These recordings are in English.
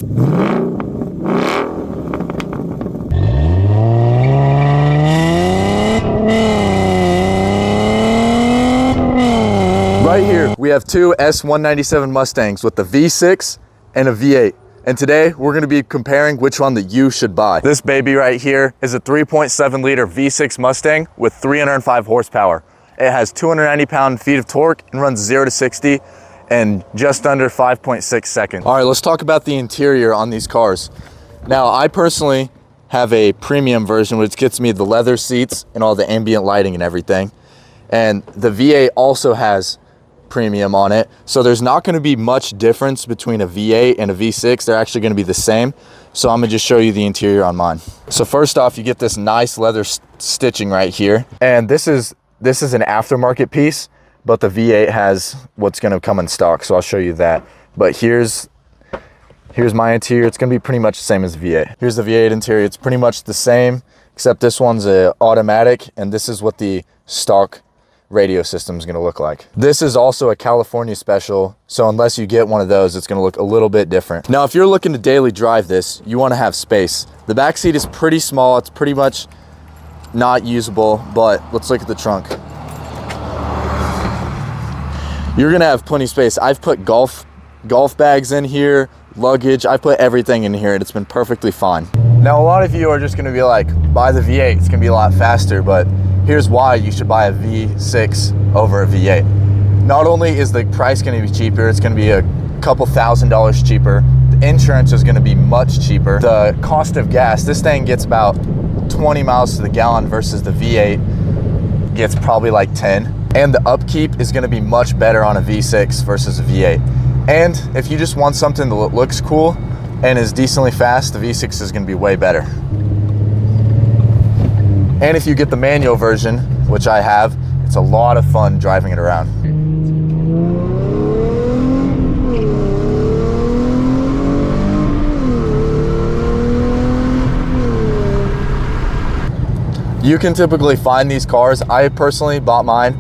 Right here, we have two S197 Mustangs with the V6 and a V8. And today, we're gonna be comparing which one that you should buy. This baby right here is a 3.7 liter V6 Mustang with 305 horsepower. It has 290 pound-feet of torque and runs 0 to 60 in just under 5.6 seconds. All right, let's talk about the interior on these cars. Now, I personally have a premium version, which gets me the leather seats and all the ambient lighting and everything. And the V8 also has premium on it, so there's not going to be much difference between a V8 and a V6. They're actually going to be the same. So I'm going to just show you the interior on mine. So first off, you get this nice leather stitching right here, and this is an aftermarket piece, but the V8 has what's going to come in stock, so I'll show you that. But here's my interior. It's going to be pretty much the same as the V8. Here's the V8 interior. It's pretty much the same, except this one's a automatic, and this is what the stock radio system is going to look like. This is also a California special, so unless you get one of those, it's going to look a little bit different. Now, if you're looking to daily drive this, you want to have space. The back seat is pretty small. It's pretty much not usable, but let's look at the trunk. You're going to have plenty of space. I've put golf bags in here, luggage. I put everything in here, and it's been perfectly fine. Now, a lot of you are just going to be like, buy the V8. It's going to be a lot faster, but here's why you should buy a V6 over a V8. Not only is the price going to be cheaper, it's going to be a couple $1,000s cheaper. The insurance is going to be much cheaper. The cost of gas, this thing gets about 20 miles to the gallon versus the V8 gets probably like 10. And the upkeep is going to be much better on a V6 versus a V8. And if you just want something that looks cool and is decently fast, the V6 is going to be way better. And if you get the manual version, which I have, it's a lot of fun driving it around. You can typically find these cars. I personally bought mine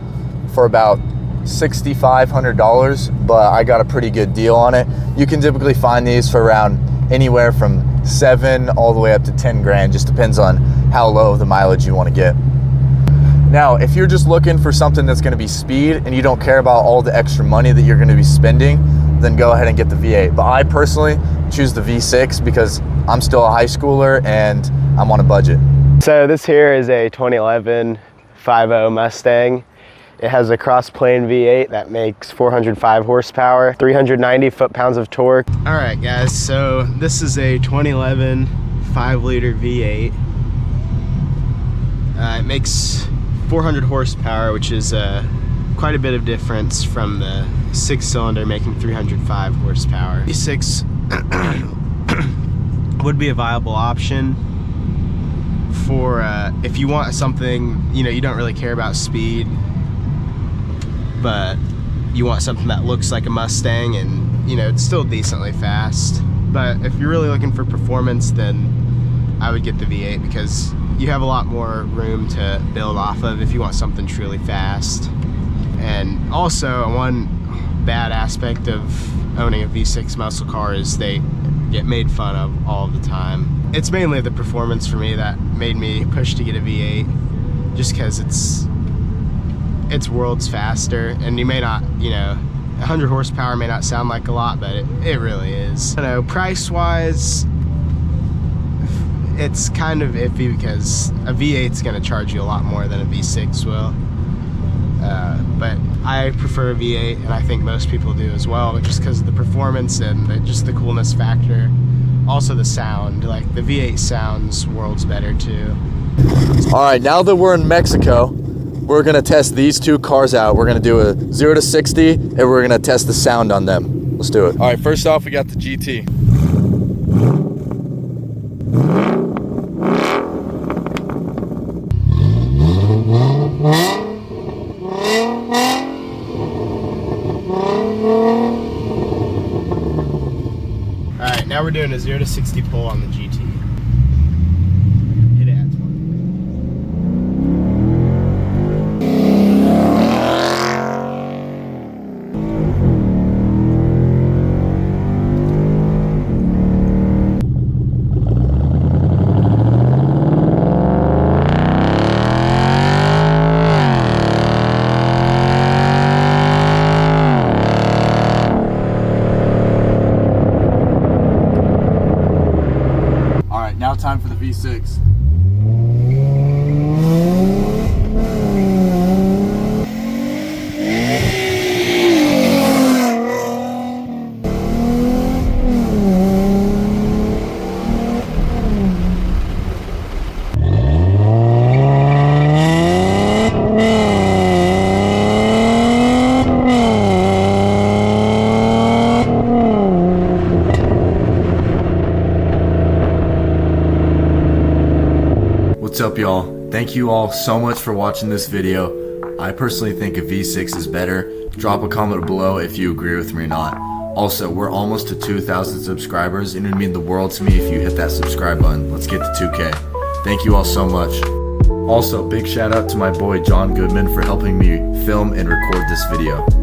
for about $6,500, but I got a pretty good deal on it. You can typically find these for around anywhere from 7 all the way up to 10 grand, just depends on how low the mileage you want to get. Now, if you're just looking for something that's going to be speed and you don't care about all the extra money that you're going to be spending, then go ahead and get the V8. But I personally choose the V6 because I'm still a high schooler and I'm on a budget. So this here is a 2011 5.0 Mustang. It has a cross-plane V8 that makes 405 horsepower, 390 foot-pounds of torque. All right, guys, so this is a 2011 5-liter V8. It makes 400 horsepower, which is quite a bit of difference from the 6-cylinder making 305 horsepower. V6 would be a viable option for if you want something, you don't really care about speed, but you want something that looks like a Mustang and it's still decently fast. But if you're really looking for performance, then I would get the V8 because you have a lot more room to build off of if you want something truly fast. And also, one bad aspect of owning a V6 muscle car is they get made fun of all the time. It's mainly the performance for me that made me push to get a V8, just because it's worlds faster, and you may not, 100 horsepower may not sound like a lot, but it really is. Price-wise, it's kind of iffy because a V8 is going to charge you a lot more than a V6 will. But I prefer a V8, and I think most people do as well, just because of the performance and just the coolness factor. Also the sound, like the V8 sounds worlds better too. All right, now that we're in Mexico, we're gonna test these two cars out. We're gonna do a 0 to 60, and we're gonna test the sound on them. Let's do it. All right, first off, we got the GT. All right, now we're doing a 0 to 60 pull on the GT. Hit it at 20. V6. What's up, y'all? Thank you all so much for watching this video. I personally think a V6 is better. Drop a comment below if you agree with me or not. Also, we're almost to 2,000 subscribers, and it would mean the world to me if you hit that subscribe button. Let's get to 2K. Thank you all so much. Also, big shout out to my boy John Goodman for helping me film and record this video.